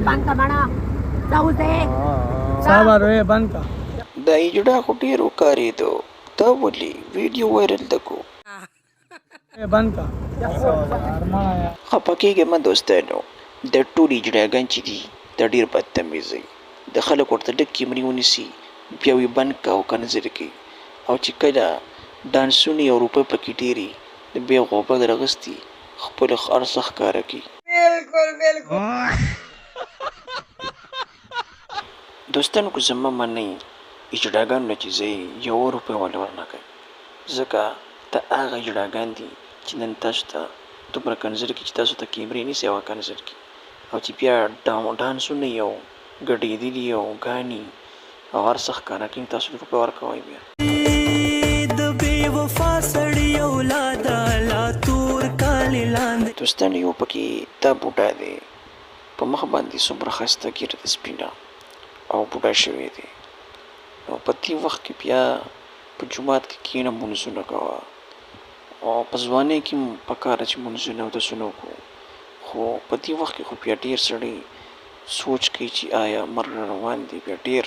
بند کا مانا زوزه صبر وې بند کا دا ایجډا خو ډېر وکارېدو دا ولې ویډیو وایرل دکو بند کا خفه کېږئ مه دوستانو دا ټول ایجډاګان چې دي دا ډېر بدتمیزه د خلک ورته ډک کیمرې ونیسي بیا وي بند کا او که نظر کوي او چې کله ډانسونه او روپۍ پکې ډېرې د بیا غوبل راغستي خپل هر څه ښکاره کوي دوستانو که زما منئ اجډاګانو نه چې زه یوه روپۍ ولې ورنه کوئ ځکه دا هغه اجډاګان دي چې نن تاسو ته دومره کنځل کړي چې تاسو ته کیمرې نیسي او کنځل کړي او چې بیا ډانسونه یې او ګډېدلي او ګانې او هر څه ښکاره کوي تاسو روپۍ ورکوئ بیا دوستانو یو پکې دا بوډا دی په مخ باندې څومره ښایسته ږیره ده سپینه او بوډا شوی دی نو په دې وخت کې بیا په جومات کې کښېنه مونځونه کوه او په ځوانۍ کې هم پکار ده چې مونځونه اودسونه وکړو خو په دې وخت کې خو بیا ډېر سړی سوچ کوي چې آیا مرګ روان دی بیا ډېر